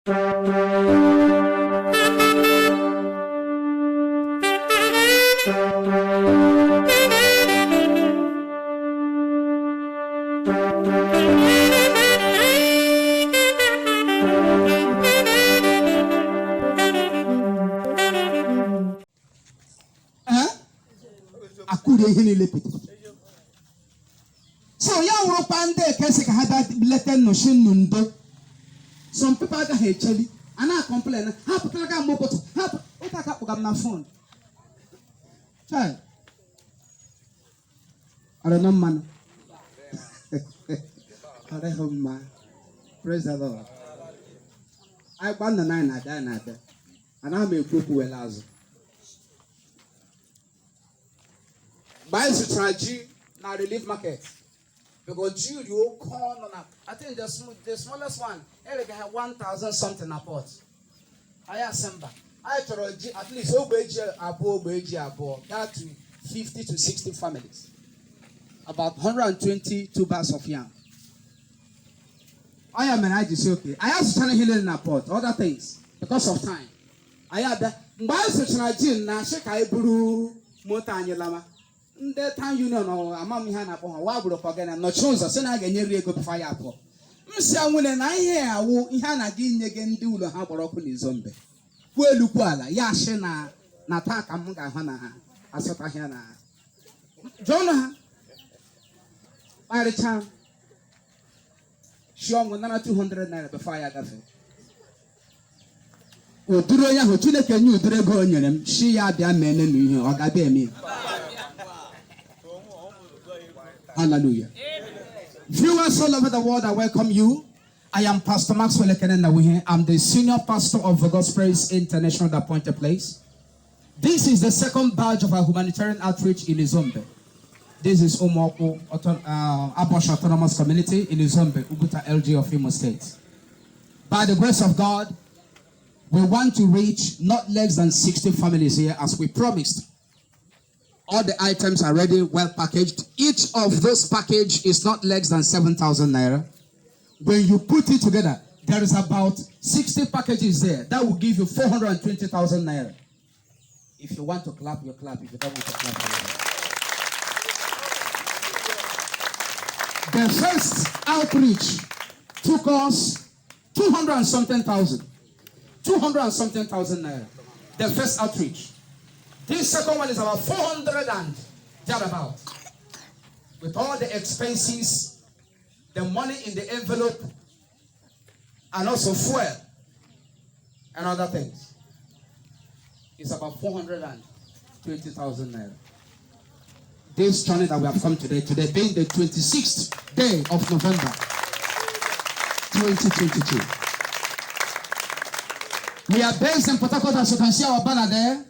So young Ropande Kesika had that letter no shin nundo. Some people are actually and I complain. How to like a mokoto? How to what my phone? Child. I don't know, man. I don't know, man. Praise the Lord. I won the 9 I died, and I'm a group well as. Buy the tragedy now relief market. Because you corn on up. I think the smallest one, every have 1,000 something a pot. I assemble. I try at least that to 50 to 60 families. About 120 tubers of yam. I am an I just okay. I have to heal in a pot, other things, because of time. I had that. Buy such a gin, now shake I brew Motanya Lama. The time you know, a mammy hand upon a wild again, and not choose a son again, nearly a good fire for. Mr. Willen, I hear I will Hana Gin again do the harbor open Izombe. Well, Luquala, Yashena, Nataka Munga Hana, Asotahana. Jonah, by the time, Sean 200 naira before I got it. O duro ya ho tule kan yu duro go nyerem shi ya bia men na nu o ga be mi. Hallelujah. Viewers all over the world, I welcome you. I am Pastor Maxwell Nnawuihe. I'm the senior pastor of VOGOSPRAISE International, the appointed place. This is the second batch of our humanitarian outreach in Izombe. This is Umuokwu, Aboshi Autonomous Community in Izombe, Uguta LGA Imo State. By the grace of God, we want to reach not less than 60 families here as we promised. All the items are ready, well packaged. Each of those packages is not less than 7,000 naira. When you put it together, there is about 60 packages there. That will give you 420,000 naira. If you want to clap, you clap. If you don't want to clap, you clap. The first outreach took us 200 and something thousand. 200 and something thousand naira. The first outreach. This second one is about 400 and thereabout. With all the expenses, the money in the envelope, and also fuel and other things. It's about 420,000 naira. This journey that we have come today being the 26th day of November 2022. We are based in Port Harcourt, as you can see our banner there.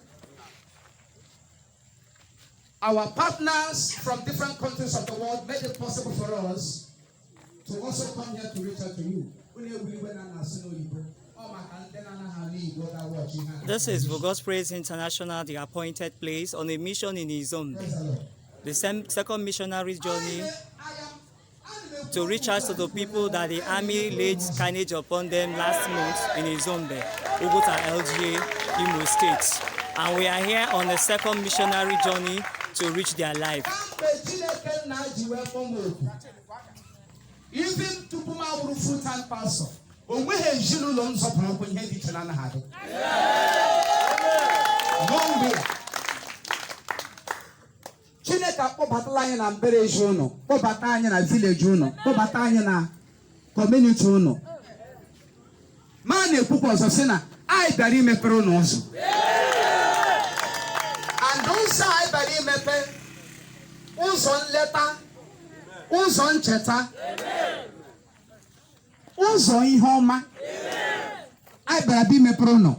Our partners from different countries of the world made it possible for us to also come here to reach out to you. This is VOGOSPRAISE International, the appointed place, on a mission in Izombe. The second missionary journey to reach out to the people that the army laid carnage upon them last month in Izombe, Uguta LGA Imo State. And we are here on the second missionary journey to reach their life. Even to Puma full-time pastor, when we have Jinu loans of when he did not have it. Long way. Chineka Pobatalian and Bere Jono, Pobatanian and Village Juno, Pobatanian and Community Juno. Mane Pupos of Sena, I bury me pronos. And those I bury me pen, Uzon letter, Uzon cheta, Uzon homa, I bury me prono.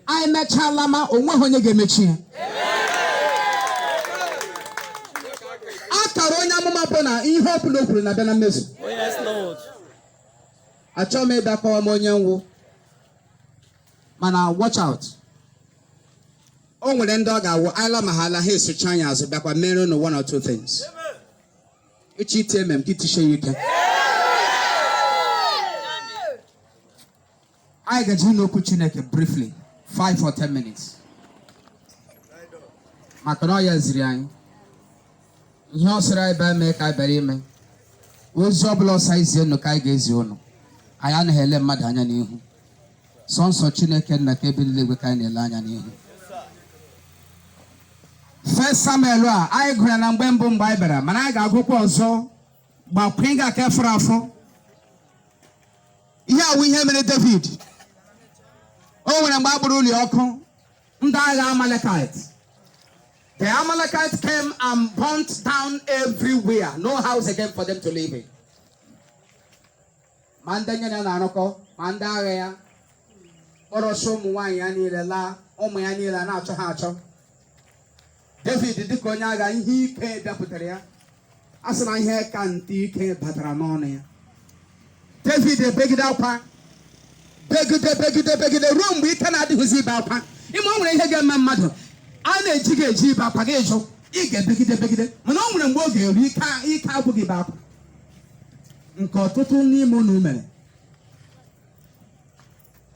I met Chalama or Mohonega Machine. Yes, Lord. I told me that for Monyango. Man, watch out. Oh, when then dog, I will Mahala his to China as a back one or two things. It's it him and get to show you can. I get you no Chineke briefly, 5 or 10 minutes. Makanoya Zrian. Yosra by make I bury me. Was Joblo size no kai geziono. I am Hele Madanya Nihu. Sons of Chineke and Nakabin live with kind of Lanya Nihu. First Samuel, I agree and I'm Bembum Bibera. Managa Gopo, but Pinga Kefrafo. Yeah, we have many David. Oh, when I'm Babuli Oko, Ndaga Amalekites. The Amalekites came and burnt down everywhere. No house again for them to live in. Mandanya Nanoko, Mandarea, Orosho Muayani La, Omayani La Nacho Hacho. David did Konyaga, he came Daputeria. As my hair can't take Patramonia. David begged out, begged the room we cannot do his about. In moment, I get my mother. I need to get G about Pagajo. He get begged. When no one will go, he can't give up. Nkototo ni monument.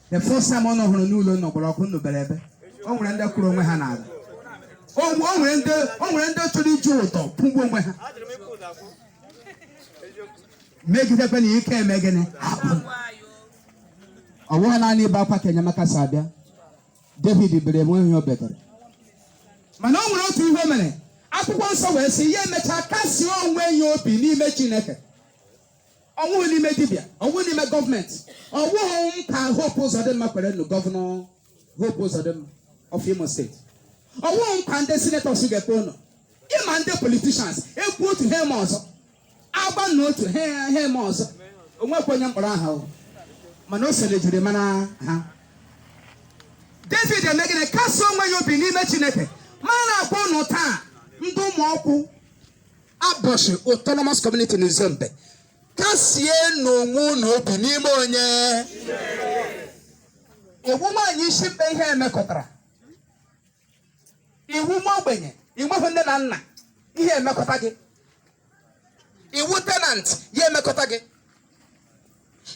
The first time on no no no broko no belebe. O nwere nda kuro nwe ha na ada. O nwere nda chori joto pugbo nwe ha. Make it when you came again. I want to ba pa Kenya makasabia. David bere mo hio better. Mana o nwere otu ihe mere. Akwụkwọ nsọ wee sị ye mecha kasi onwe ya obi n'ime Chineke. Owu ni me dibia, owu ni me government. Owu ka hope uzodem makwere no governor, hope uzodem of Imo State. Owu ka the senators get no. Him and the politicians, e go to him also. Aba no to him also. Onwe nyam kpara ha o. Mana o selejire mana ha. David emegide kaso onwe yo bi n'ime Chineke. Mana akpọ no taa, ndu Umuokwu Aboshi autonomous community in Izombe. Kasie no mu no bi n'ime onye. Ewu ma anyi shimbe ihe emekọtara. Iwu ma ogbenye, iwu nne na nna, ihe emekọta gị. Iwu tenant, ihe emekọta gị.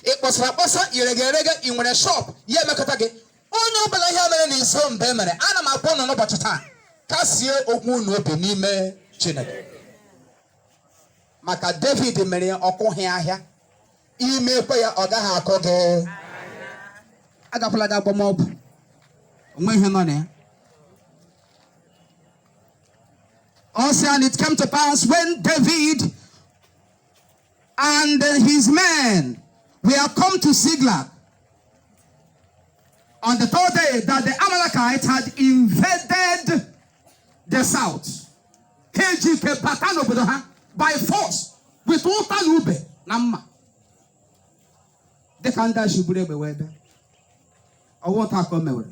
Ikpọsara iregerege i nwere shop, ihe emekọta gị. Onye ọbụla ihe mere n'Izombe mere, ana m akpọ no n'ụbọchị taa. Kasie okwu no bi n'ime Chineke. Maka David mere ọkụghị ahịa ime kwe ya ọ gaghị akọ gị agapụla gị agbamọbụ onwe ihe nọ na ya. Also, and it came to pass when David and his men were come to Ziklag on the third day that the Amalekites had invaded the south. By force, with total ube, Namma. The Kanda Shibure Bewebe. I want to come over.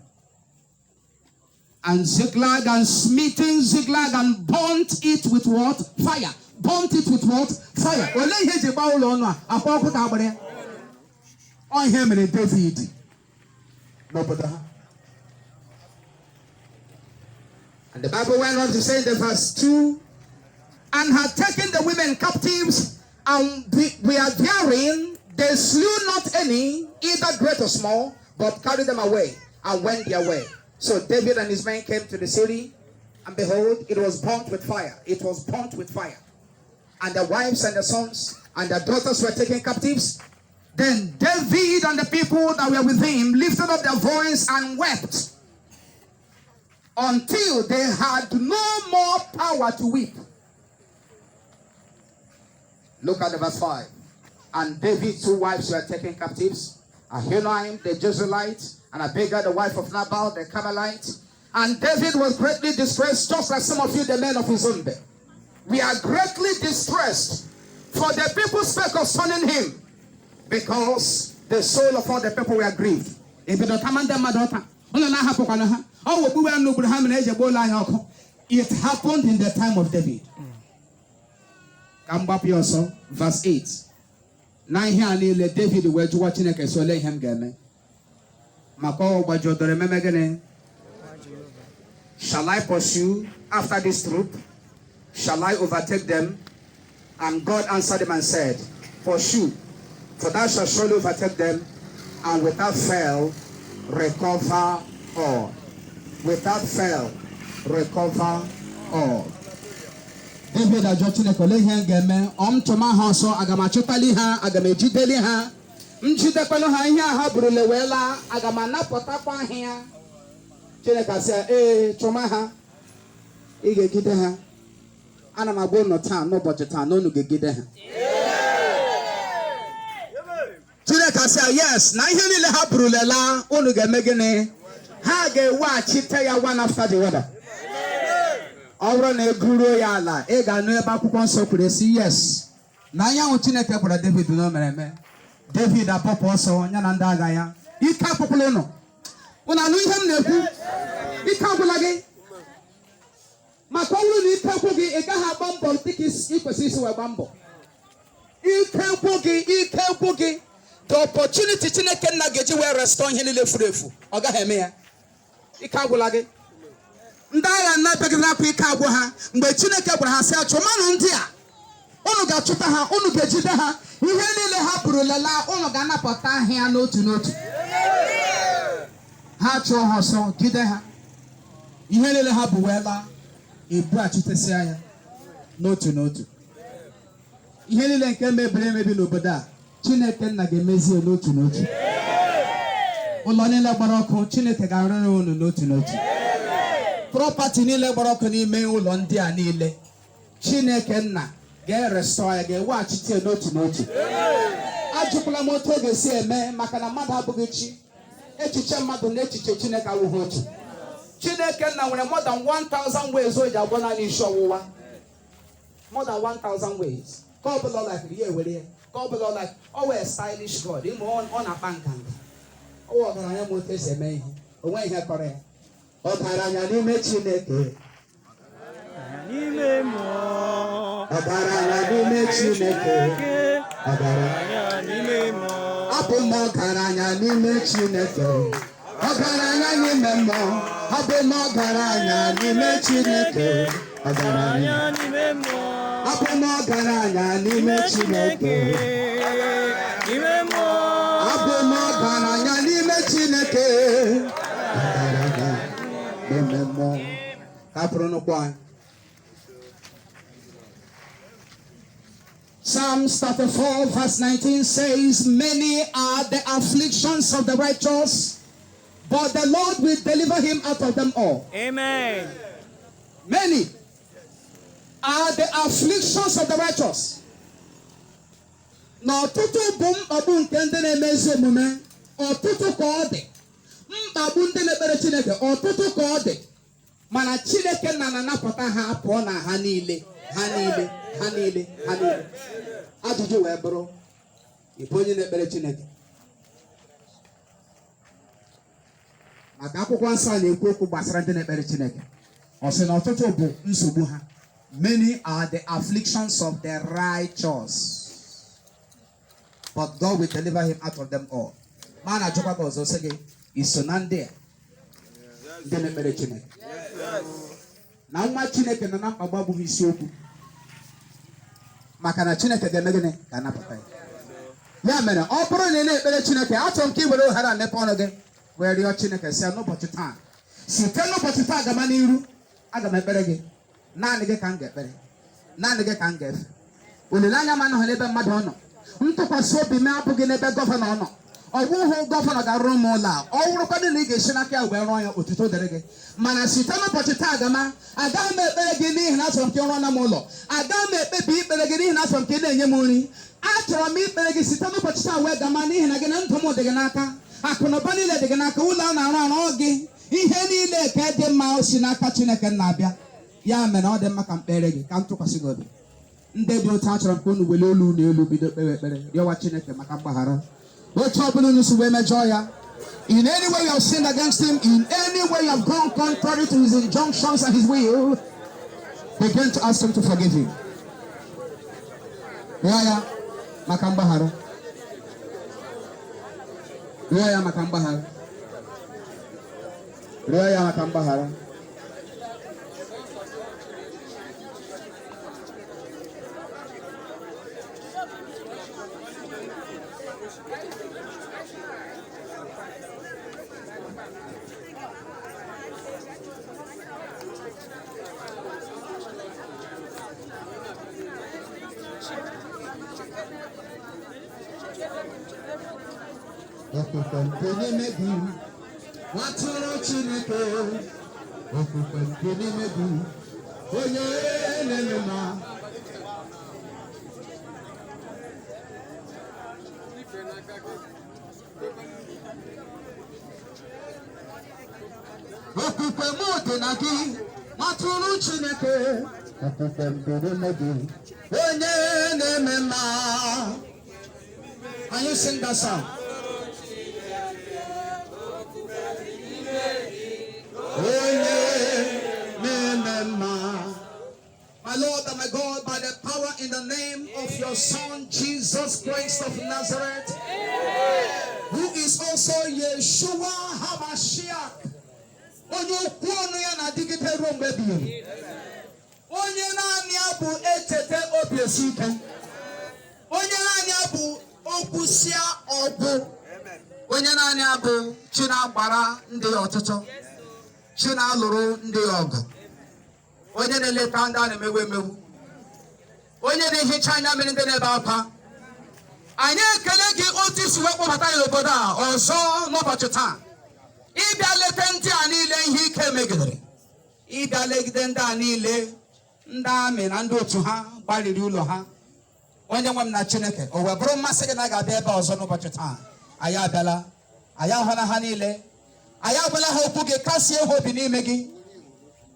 And Ziklag and smitten Ziklag and burnt it with what? Fire. Burnt it with what? Fire. Well, let him about Lona. I put out there. On him and David. No, but and the Bible went on to say in the verse 2. And had taken the women captives, and we are daring, they slew not any, either great or small, but carried them away, and went their way. So David and his men came to the city, and behold, it was burnt with fire. It was burnt with fire. And the wives and the sons and the daughters were taken captives. Then David and the people that were with him lifted up their voice and wept, until they had no more power to weep. Look at the verse 5. And David's 2 wives were taken captives, Ahinoam the Jezreelite, and Abigail the wife of Nabal the Carmelite. And David was greatly distressed, just like some of you, the men of Izombe. We are greatly distressed, for the people spake of stoning him, because the soul of all the people were grieved. It happened in the time of David. Come back yourself, verse 8. Now here let David were to watching a so let him get me. Mako Bajo the remember again. Shall I pursue after this troop? Shall I overtake them? And God answered him and said, pursue, for thou shalt surely overtake them, and without fail, recover all. Without fail, recover all. David ajọchine kole ihe ga-eme ọmtụma ha ọsọ aga m achụtali ha aga m ejideli ha njidekwelu ha ihe ha burule wee laa aga m anapụtakwa ha Chineke asị chụma ha ị ga-egide ha ana m agwa unu taa n'ụbọchị taa na unu ga-egide ha Chineke asị yes na ihe niile ha burule laa unu ga-eme gịnị ha ga-eweghachite ya one after the other ọrụ na eguru ya ala ị ga-anụ ebe akwụkwọ nsọ kwuru si yes na anyanwụ Chineke gwara David na o mere eme David apọpụ ọsọ ya na ndị agha ya ike apụpụla unu anụ ihe m na-ekwu ike agwụla gị maka ọ bụrụ na ike gwụ gị ị gaghị agba mbọ dịka ị kwesịrị isi wee gba mbọ ike gwụ gị the opportunity Chineke nna ga-eji wee restore ihe niile furu efu ọ gaghị eme ya ike agwụla gị ndị agha na-abịaghị akwa ike agwụ ha mgbe Chineke gwara ha sị achụmanụ ndị a unu ga-achụta ha unu ga-ejide ha ihe niile ha buru lela unu ga-anapụta ahịa n'otu n'otu ha chụọ ha ọsọ gide ha ihe niile ha bụ wee laa ebughachitesịa ya n'otu n'otu ihe niile nke mebiri emebi n'obodo a Chineke nna ga-emezi n'otu n'otu ụlọ niile gbara ọkụ Chineke ga-arụrụ unu n'otu n'otu property niile gbara ọkụ n'ime ụlọ ndị a niile Chineke nna ga-erestọ ya ga-eweghachite n'otu n'otu ajụkwala m otu ọ ga-esi eme maka na mmadụ abụghị chi echiche mmadụ na echiche Chineke awụghị otu Chineke nna nwere more than 1,000 ways o ji agwọ naanị isi ọwụwa more than 1,000 ways ka ọ bụla ọ lakịrị ya ewere ya ka ọ bụla ọ lakịrị ọ wee stylish God ịma ọ na-akpa nganga ọ ọgaranya ma otu esi eme ihe o nweghị ihe kọrọ ya ọgaranya n'ime Chineke n'ime mmụọ ọgaranya n'ime Chineke ọgaranya n'ime mmụọ abụ m ọgaranya n'ime Chineke ọgaranya n'ime mmụọ abụ m ọgaranya n'ime Chineke ọgaranya n'ime mmụọ abụ m ọgaranya n'ime Chineke n'ime mmụọ abụ m ọgaranya n'ime Chineke ọgaranya n'ime mmụọ ka bụrụ n'ụkwụ anyị Psalms 34 verse 19 says, many are the afflictions of the righteous, but the Lord will deliver him out of them all. Amen. Many are the afflictions of the righteous. N'ọtụtụ bụ mkpagbu nke ndị na-eme ezi omume, ọtụtụ ka ọ dị. Mkpagbu ndị na-ekpere Chineke, ọtụtụ ka ọ dị. Mana Chineke na-anapụta ha pụọ na ha niile. Ajụjụ wee bụrụ ịbụ onye na-ekpere Chineke maka akwụkwọ nsọ na-ekwu okwu gbasara ndị na-ekpere Chineke ọ sị na ọtụtụ bụ nsogbu ha many are the afflictions of the righteous but God will deliver him out of them all ma na-ajụkwa gị ọzọ sị gị iso na ndị a ndị na-ekpere Chineke na nwa Chineke nọ na mkpagbu abụghị isiokwu maka na Chineke ga-eme gịnị ka anapụta ya mere ọ bụrụ na ị na-ekpere Chineke achọrọ m ka ị were ohere a mepe ọnụ gị wee rịọ Chineke sị n'ụbọchị taa site n'ụbọchị taa gaba n'iru aga m ekpere gị naanị gị ka m ga-ekpere naanị gị ka m ga-efe olileanya m anọghị n'ebe mmadụ ọ nọ ntụkwasị obi m abụghị n'ebe gọvanọ ọ nọ ọgwụhụ gọvanọ ga-arụrụ m ụlọ a ọ wụrụkwadị na ị ga-esi n'aka ya wee rụọ ya otuto dịrị gị mana site n'ụbọchị taa gama agaghị m ekpere gị n'ihi na achọrọ m ka ị rụọ na m ụlọ agaghị m ekpebi ikpere gị n'ihi na achọrọ m ka ị na-enye m nri achọrọ m ikpere gị site n'ụbọchị taa wee gama n'ihi na gị na ndụ m dị gị n'aka akụ na ụba niile dị gị n'aka ụlọ a na-arụ arụ gị ihe niile ka dị mma si n'aka Chineke na-abịa ya mere ọ dị mma ka m kpere gị ka m tụkwasị gị obi ndị dị otu achọrọ m ka unu were olu na elu bido kpewe ekpere rịọwa Chineke maka mgbaghara otu ọbụla unu si wee mejọọ ya in any way you have sinned against him in any way you have gone contrary to his injunctions and his will begin to ask him to forgive you rịọ ya maka mgbaghara rịọ ya maka mgbaghara rịọ ya maka mgbaghara okwukwe nke n'ime gị nwatụrụ Chineke okwukwe nke n'ime gị onye na-eme ma okwukwe m dị na gị nwatụrụ Chineke okwukwe nke n'ime gị onye na-eme ma. Can you sing that song? My Lord and my God, by the power in the name of your Son, Jesus Christ of Nazareth, who is also Yeshua HaMashiach, onye naanị abụ etete obiesike, onye naanị abụ okwusia ọgwụ, onye naanị abụ chi na-agbara ndị ọtụtụ, chi na-alụrụ ndị ọgụ, onye na-eleta ndị a na-emewu emewu, onye na-ehicha anya mmiri ndị na-ebe akwa. Anyị ekele gị otu isi wee kpọbata ya obodo a ọzọ n'ụbọchị taa, ịbịa leta ndị a niile ihe ike megidere, ịbịa legide ndị a niile ndị amị na ndị otu ha gbariri ụlọ ha. Onye nwe m na Chineke, o wee bụrụ mmasị gị na ga-abịa ebe ọzọ n'ụbọchị taa. Anyị abịala, anyị ahụla ha niile, anyị agwala ha okwu gị, kasie ha obi n'ime gị.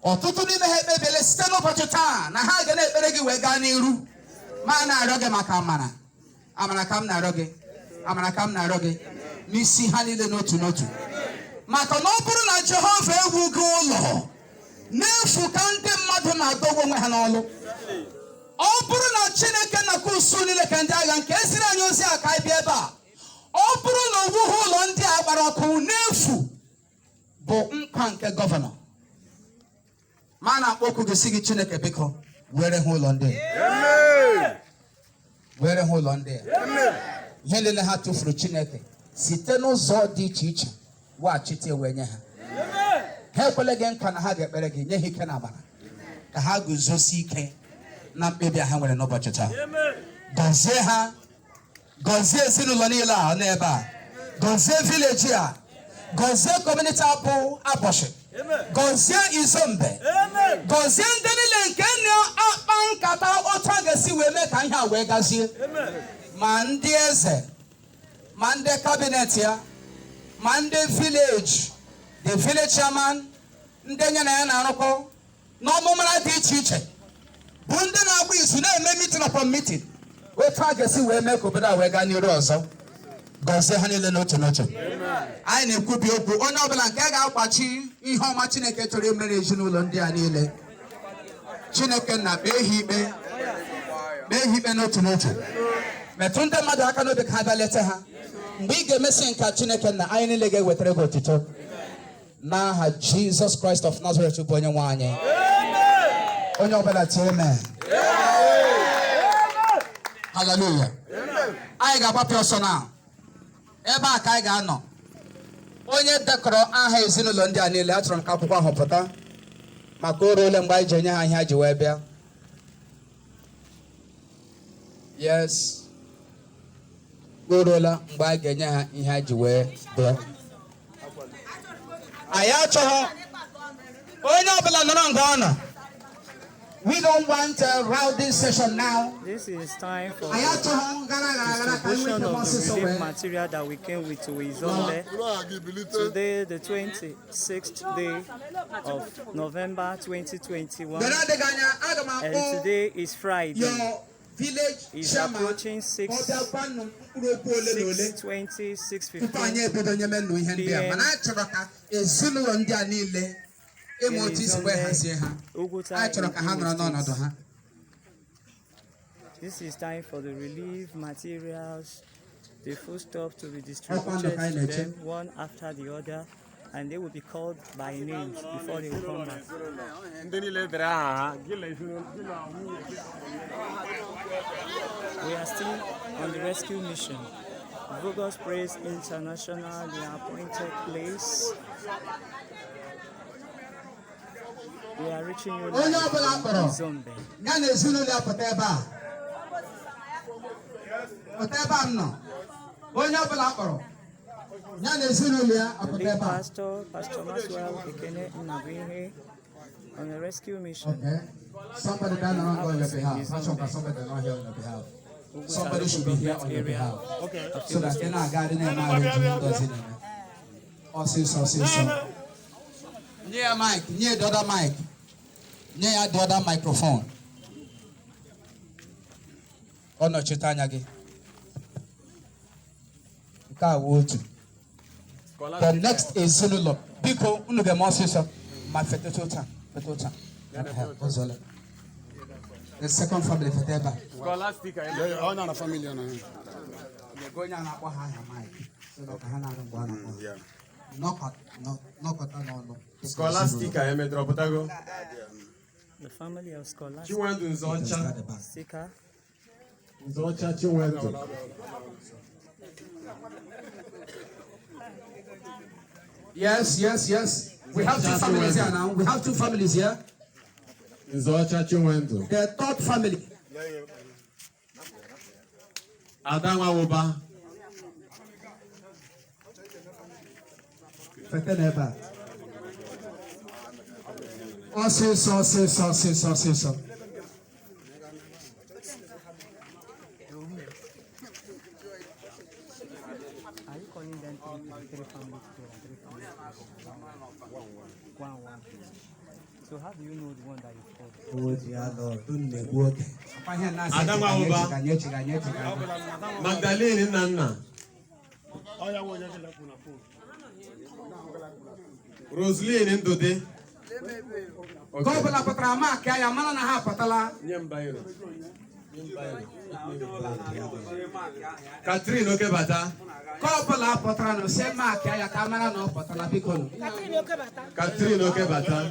Ọtụtụ n'ime ha ekpebiela site n'ụbọchị taa na ha ga na-ekpere gị wee gaa n'iru. Ma na-arịọ gị maka amara, amara ka m na-arịọ gị, amara ka m na-arịọ gị n'isi ha niile n'otu n'otu. Maka na ọ bụrụ na Jehova ewu gị ụlọ n'efu ka ndị mmadụ na-adọgbu onwe ha n'ọlụ, ọ bụrụ na Chineke nakwa usu niile ka ndị agha nke esiri anyị ozi a ka anyị bịa ebe a, ọ bụrụ na owuwe ụlọ ndị a gbara ọkụ n'efu bụ nkwa nke gọvanọ. Ma na-akpọ okwu gị sị gị, Chineke biko were ha ụlọ ndị a, were ha ụlọ ndị a. Ihe niile ha tụfuru Chineke site n'ụzọ dị iche iche weghachite wee nye ha. Ha ekwele gị nkwa na ha ga-ekpere gị, nye ha ike na amara ka ha guzosi ike na mkpebi ha nwere n'ụbọchị taa. Gọzie ha, gọzie ezinụlọ niile a n'ebe a, gọzie vileji a, gọzie kọmuniti abụ Aboshi, gọzie Izombe, gọzie ndị niile nke na-akpa nkata otu a ga-esi wee mee ka ihe a wee gazie. Ma ndị eze, ma ndị kabinet ya, ma ndị vileji, the village chairman, ndị nye na ya na-arụkọ n'ọmụmara dị iche iche, bụ ndị na-agba izu na-eme meeting upon meeting otu a ga-esi wee mee ka obodo a wee gaa n'iru ọzọ. Gọzie ha niile n'otu n'otu. Anyị na-ekwubi okwu onye ọbụla nke ga-akwachi ihe ọma Chineke chọrọ imere ezinụlọ ndị a niile. Chineke na kpee ha ikpe, kpee ha ikpe n'otu n'otu. Metụ ndị mmadụ aka n'obi ka ha bịa leta ha. Mgbe ị ga-emesi nke Chineke na anyị niile ga-ewetara gị otuto n'aha Jesus Christ of Nazareth bụ onye nwe anyị. Onye ọbụla tie amen. Hallelujah. Anyị ga-agbapụ ọsọ na ebe a ka anyị ga-anọ. Onye dekọrọ aha ezinụlọ ndị a niile, achọrọ m ka akwụkwọ ahụ pụta maka o ruole mgbe anyị ji enye ha ihe ha ji wee bịa. Yes, o ruola mgbe anyị ga-enye ha ihe ha ji wee bịa. Anyị achọghị onye ọbụla nọrọ nga ọ nọ. We don't want a rowdy session now. This is time for distribution of the relief material that we came with to Izombe. Today, the 26th day of November 2021, and today is Friday. It's approaching 6:20, 6:15 p.m. Uguta Imo State. This is time for the relief materials, the foodstuff to be distributed to them one after the other, and they will be called by names before they will come back. We are still on the rescue mission. VOGOSPRAISE International, the appointed place. We are reaching you live in Izombe. The lead pastor, Pastor Maxwell Nnawuihe, on a rescue mission. Okay. Somebody that not on your behalf. Somebody not here on your behalf. Somebody should be here on your behalf. Okay. So that they're not guarding their marriage does it. Also. Near mic, near the other mic, near the other microphone. Oh no, Chitanyagi. The next is Zulu. Biko, unuge mosisa. My fetota. The second family for Teba. Scholastic, I'm not a family. You're going on up behind my no. Scholastic, I am a dropotago. The family of Scholastic. She went to Zocha. Sika. Zocha, she went to. Yes. We have two families here now. We have two families here. Zocha, she went to. The third family. Adama Woba. Feteneba. So. Are you calling them three families together? One. So how do you know the one that you called? Adama Woba. Magdalene Nana. Rosaline Ndode. Gobala patrama kaya mana na ha patala. Nyembairo. Catherine Okebata. Gobala patrano sema kaya kamera no patala bikon. Catherine Okebata.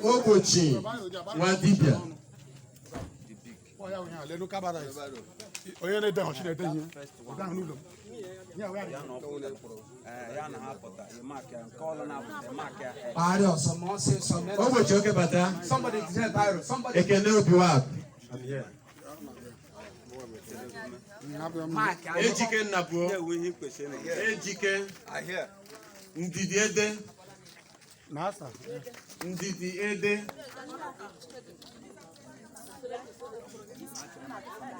Ogochi Wadibia. Ogochi Okebata. Somebody said Byron. Somebody. Ekene Obiwak. I'm here. Ejike Napo. Ejike. Ndidi Ede. Ndidi Ede.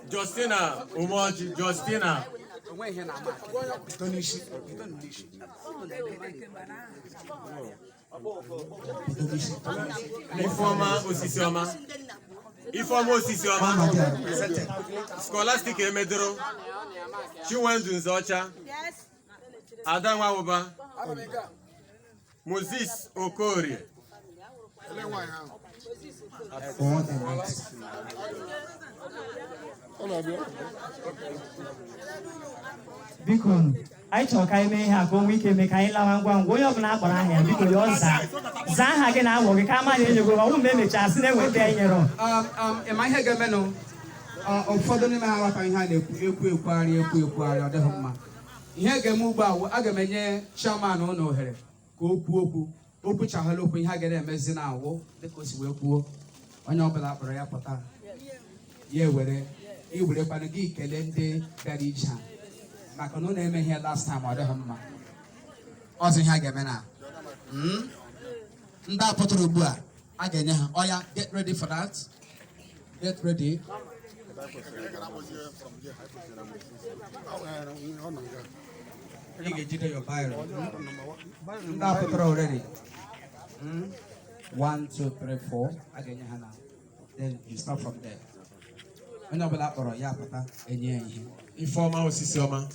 Justina Umoji. Justina. Ifeoma Osisioma. Scholastic Emedro. Chiwendu Nzocha. Adama Woba. Moses Okorie. Biko, I talk I may have one week make I love one way of an apple here because you're Zahagan. I will come out and you go home, maybe just never there. In my head, Gameno, for the name of I had a quarry, the home. Here, Gamuba, Agamene, Shaman, no her. Go poor, put your hello when you get a mess in our war, because we're poor. On your opera, pata. Ye were you would have a geek, Calente, Gadija. Macono name here last time, or the home. Ozzy Hagamena. Nda Potrubua. Again, Oya, get ready for that. Get ready. You get your Byron. Nda Potro ready. 1, 2, 3, 4. Again, Hannah. Then you start from there. When you black or ya pata, and ye. Informa Osisioma.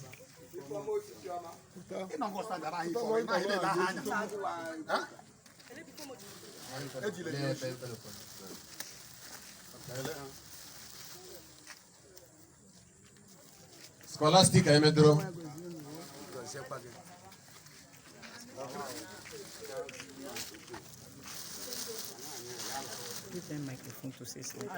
Scholastic Emedro. Give them microphone to say something.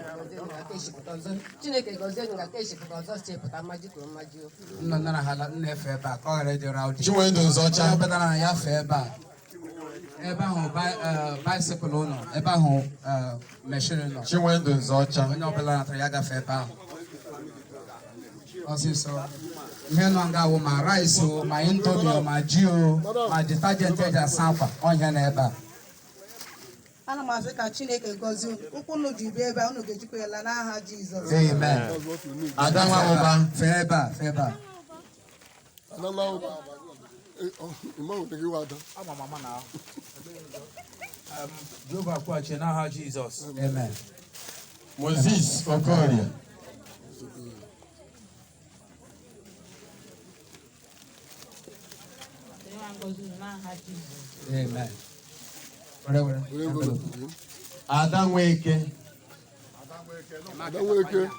Chiwendu Nzocha. Bicycle no, eba ho machine no. Chiwendu Nzocha. Onye obela na ya gafe eba. Ọsịsọ. Ihe nọ nga wụ ma rice o, ma indomie o, ma ji o, ma detergent eji asa akwa. Ọhịa na ebe a. Ana m asị ka Chineke gọzie unu. Ụkwụ unu ji bịa ebe a, unu ga-ejikwa ya n'aha Jizọs. Amen. Ada Nwauba. Fee ebe a, fee ebe a. Ada Nwauba. Jehovah kwache n'aha Jizọs. Amen. Moses Okorie. Amen. Whatever. Ada Nweke. Ada Nweke.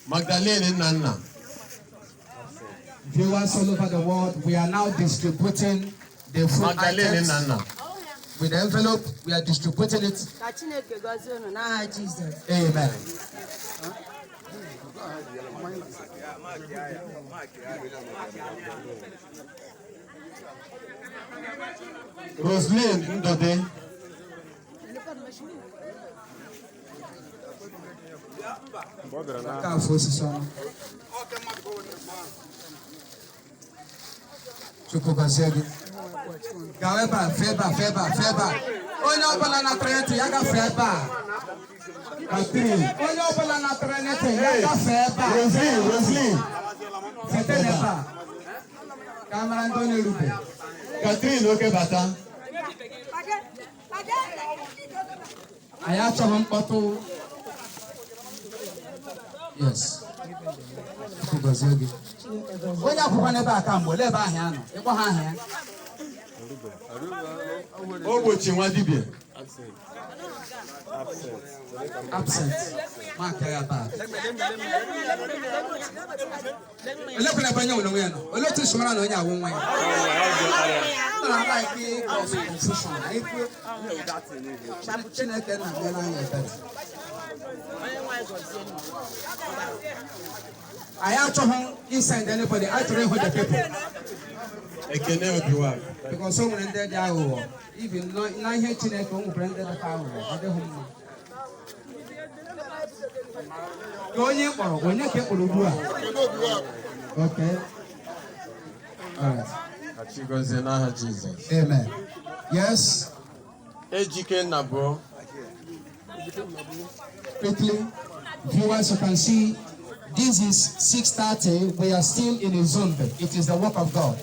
Magdalene Nnanna. Viewers all over the world, we are now distributing the food Magdalene items. Nnanna. With the envelope, we are distributing it. Amen. Roslyn Ndode. Gaweba, feba. Onye ọbụla na trinity ya gafee ebe a. Onye ọbụla na trinity ya gafee ebe a. Roslyn. Fete n'ebe a. Kamara ndị onye rube. Catherine Okebata. Anyị achọghị mkpọtụ. Yes. Onye akwụkwọ n'ebe a ka mgbe ole ebe ahụ ya nọ. Ịkpọ ha aha ya. Ogbochi Nwadibia. Absent. Mark ya ba. Ole kwena banya wona ya no. Ole tu sumara na onye awo nwa ya. Na like confusion. Aiku. Chineke na me na ya ebe. I actually inside anybody. I try to hold the people. Ekene Obiwa. Because someone in there, they are even not here. Chineke won't bring the power. I don't know. Going for when you get okay. All right. Jesus. Amen. Yes. Ejike Nabo. Quickly, viewers, you can see this is 6:30. We are still in Izombe. It is the work of God.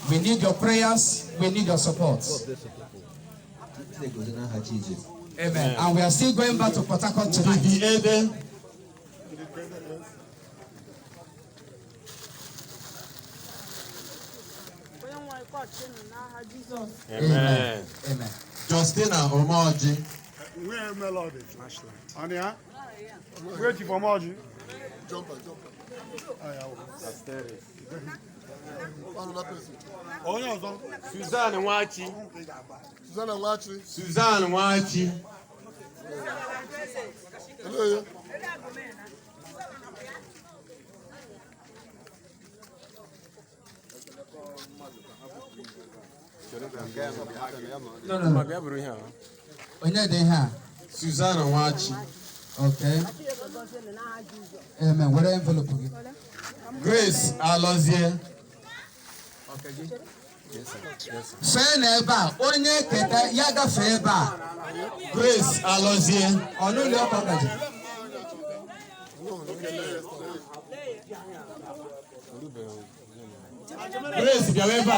We need your prayers. We need your support. Amen. And we are still going back to Port Harcourt tonight. Amen. Amen. Justina Omoji. Where melody flashlight? Ania? Where you from Oji? Jumper. Oh, no, Suzanne Nwachi. Suzanne Nwachi. Hello. No. Suzanne Nwachi. Okay. Amen. What envelope? Grace Alozie. Fair neighbor, onye keda yaga favor. Grace Alozie. Onu le okaji. Grace Biaweba.